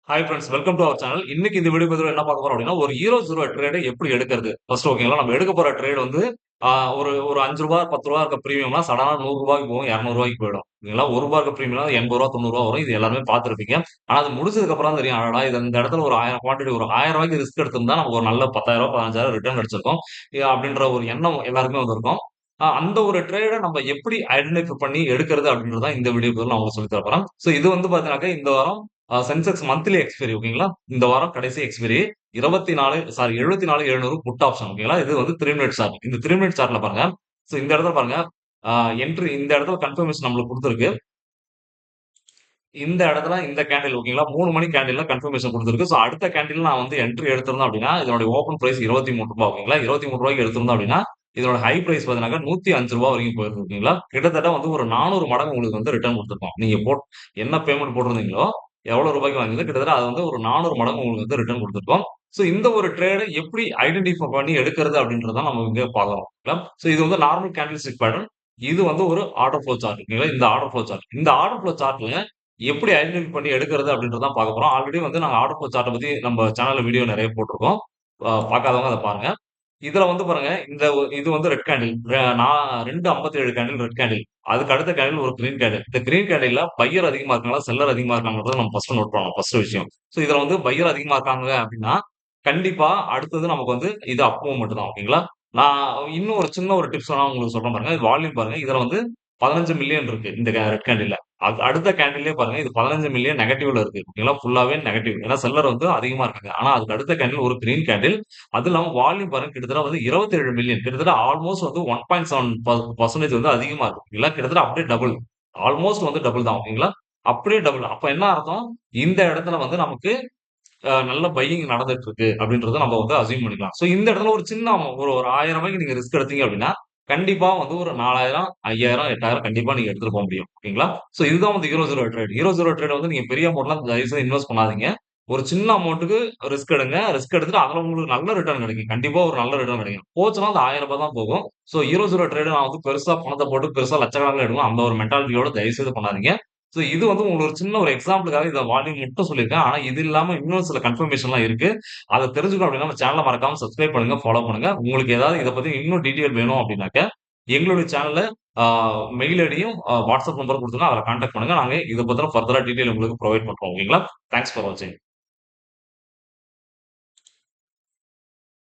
Hi friends welcome to our channel. இன்னைக்கு இந்த video பதிவுல என்ன பார்க்க போறோம் அப்படின்னா, ஒரு ஹீரோ ஜீரோ ட்ரேட எப்படி எடுக்கிறது? ஃபர்ஸ்ட் ஓகேங்களா? நம்ம எடுக்க போற ட்ரேட் வந்து ஒரு ஒரு ரூ. 5 ரூ. 10 இருக்க பிரீமியம்னா சடனா ரூ. 100க்கு போகும், ரூ. 200க்கு போயிடும். ஓகேங்களா? ரூ. 1 இருக்க பிரீமியம்னா ரூ. 80 ரூ. 90 வரும். இது எல்லாருமே பார்த்திருப்பீங்க. ஆனா அது முடிச்சதுக்கு அப்புறம் தான் தெரியும். அடடா! இது இந்த இடத்துல ஒரு 1000 குவான்டிட்டி ஒரு ரூ. 1000 ரிஸ்க் எடுத்திருந்தா நமக்கு ஒரு நல்ல ரூ. 10,000 15,000 ரிட்டர்ன் கிடைச்சிருக்கும். அப்படின்ற ஒரு எண்ணம் எல்லாருக்குமே வந்திருக்கும். அந்த ஒரு ட்ரேட நம்ம எப்படி ஐடென்டிஃபை பண்ணி எடுக்கிறது அப்படின்றது தான் இந்த வீடியோ பதிவுல நான் உங்களுக்கு சொல்லி தர போறேன். ஸோ இது வந்து பார்த்தீங்கன்னாக்க இந்த வாரம் சென்செக்ஸ் மந்த்லி எக்ஸ்பைரி ஓகேங்களா? இந்த வாரம் கடைசி எக்ஸ்பைரி 74,700 புட் ஆப்ஷன் ஓகேங்களா? இது வந்து 3 மினிட் சார்ட். இந்த 3 மினிட் சார்ட்ல பாருங்க. சோ இந்த இடத்துல பாருங்க. அ என்ட்ரி இந்த இடத்துல கன்ஃபர்மேஷன் நம்மளுக்கு குடுத்திருக்கு. இந்த இடத்துல இந்த கேண்டில் ஓகேங்களா? 3 மணி கேண்டில்ல கன்ஃபர்மேஷன் குடுத்திருக்கு. சோ அடுத்த கேண்டில் நான் வந்து என்ட்ரி எடுத்திருந்தேன் அப்படின்னா, இதனுடைய ஓப்பன் பிரைஸ் ரூ. 23 ஓகேங்களா? ரூ. 23க்கு எடுத்திருந்தோம் அப்படின்னா, இதோட ஹை பிரைஸ் பார்த்தீங்கன்னாக்க ரூ. 105 வரைக்கும் போயிருக்கு ஓகேங்களா? கிட்டத்தட்ட வந்து ஒரு 400 மடங்கு உங்களுக்கு வந்து ரிட்டர்ன் குடுத்திருக்கோம். நீங்க என்ன பேமெண்ட் போட்டிருந்தீங்களோ, எவ்வளோ ரூபாய்க்கு வாங்கியிருந்தோ கிட்டத்தட்ட அது வந்து ஒரு 400 மடங்கு உங்களுக்கு வந்து ரிட்டர்ன் குடுத்திருக்கோம். சோ இந்த ஒரு ட்ரேட எப்படி ஐடென்டிஃபை பண்ணி எடுக்கிறது அப்படின்றத தான் நம்ம இங்க பார்க்கிறோம். ஓகேங்களா? சோ இது வந்து நார்மல் கேண்டில் ஸ்டிக் பேட்டர்ன். இது வந்து ஒரு ஆர்டர் ஃப்ளோ சார்ட் ஓகேங்களா? இந்த ஆர்டர் ஃப்ளோ சார்ட். இந்த ஆர்டர் ஃப்ளோ சார்ட்ல எப்படி ஐடென்டிஃபை பண்ணி எடுக்கிறது அப்படின்றத தான் பார்க்க போறோம். ஆல்ரெடி வந்து நாங்க ஆர்டர் ஃப்ளோ சார்ட்ட பத்தி நம்ம சேனல்ல வீடியோ நெறைய போட்டுருக்கோம். பார்க்காதவங்க அத பாருங்க. இதுல வந்து பாருங்க, இது வந்து red candle. 2:57 candle red candle. அதுக்கு அடுத்த கேண்டில் ஒரு கிரீன் கேண்டில். இந்த கிரீன் கேண்டில்ல பையர் அதிகமா இருக்காங்களா, செல்லர் அதிகமா இருக்காங்கன்றத நம்ம ஃபர்ஸ்ட் நோட் பண்ணணும். ஃபர்ஸ்ட் விஷயம். சோ இதுல வந்து பையர் அதிகமா இருக்காங்க அப்படின்னா, கண்டிப்பா அடுத்தது நமக்கு வந்து இது அப் மூவ்மெண்ட் தான். ஓகேங்களா? நான் இன்னும் ஒரு சின்ன ஒரு டிப்ஸ் வேணா உங்களுக்கு சொல்றேன் பாருங்க. இது வால்யூம் பாருங்க. இதுல வந்து 15 மில்லியன் இருக்கு. இந்த ரெட் கேண்டில்ல. அடுத்த கேண்டில்லயே பாருங்க. இது 15 மில்லியன் நெகட்டிவ்ல இருக்கு. ஓகேங்களா? ஃபுல்லாவே நெகட்டிவ். ஏன்னா செல்லர் வந்து அதிகமா இருக்காங்க. ஆனா அதுக்கு அடுத்த கேண்டில் ஒரு கிரீன் கேண்டில். அது இல்லாம வால்யூம் பாருங்க கிட்டத்தட்ட வந்து 27 மில்லியன். கிட்டத்தட்ட ஆல்மோஸ்ட் வந்து 1.7% வந்து அதிகமா இருக்கு. ஓகேங்களா? கிட்டத்தட்ட அப்படியே டபுள். ஆல்மோஸ்ட் வந்து டபுள் தான். ஓகேங்களா? அப்படியே டபுள். அப்ப என்ன அர்த்தம்? இந்த இடத்துல வந்து நமக்கு நல்ல பையிங் நடந்துட்டு இருக்கு அப்படின்றத நம்ம வந்து அஸ்யூம் பண்ணிக்கலாம். சோ இந்த இடத்துல ஒரு சின்ன ஒரு ஒரு ரூ. 1000 நீங்க ரிஸ்க் எடுத்தீங்க அப்படின்னா, கண்டிப்பா வந்து ஒரு 4000, 5000, 8000 கண்டிப்பா நீங்க எடுத்துட்டு போ முடியும். ஓகேங்களா? சோ இதுதான் வந்து hero zero trade. Hero zero trade வந்து நீங்க பெரிய அமௌண்ட்லாம் தயவு செய்து இன்வெஸ்ட் பண்ணாதீங்க. ஒரு சின்ன அமௌண்ட்க்கு ரிஸ்க் எடுங்க. ரிஸ்க் எடுத்துட்டு அதுல உங்களுக்கு நல்ல ரிட்டர்ன் கிடைக்கும். கண்டிப்பா ஒரு நல்ல ரிட்டர்ன் கிடைக்கும். போச்சுன்னா அந்த ரூ. 1000 தான் போகும். சோ ஹீரோ ஜீரோ ட்ரேட் நான் வந்து பெருசா பணத்த போட்டு பெருசா லட்சக்கணக்குல எடுக்கணும். அந்த ஒரு மென்டாலிட்டியோட தயவு செய்து பண்ணாதீங்க. சோ இது வந்து உங்களுக்கு ஒரு சின்ன ஒரு எக்ஸாம்பிளுக்காக இத வால்யூம் மட்டும் சொல்லியிருக்கேன். ஆனா இது இல்லாம இன்னும் சில கன்ஃபர்மேஷன்லாம் இருக்கு. அத தெரிஞ்சுக்கணும் அப்படின்னா நம்ம சேனல மறக்காம சப்ஸ்கிரைப் பண்ணுங்க, ஃபாலோ பண்ணுங்க. உங்களுக்கு ஏதாவது இத பத்தி இன்னும் டீட்டெயில் வேணும் அப்படின்னாக்க, எங்களுடைய சேனல்ல ஆ மெயில் ஐடியும், வாட்ஸ்அப் நம்பரும் குடுத்துருக்கேன். அதுல கான்டாக்ட் பண்ணுங்க. நாங்க இத பத்தின ஃபர்தரா டீட்டெயில் உங்களுக்கு புரொவைட் பண்றோம். ஓகேங்களா? தேங்க்ஸ் ஃபார் வாட்சிங்.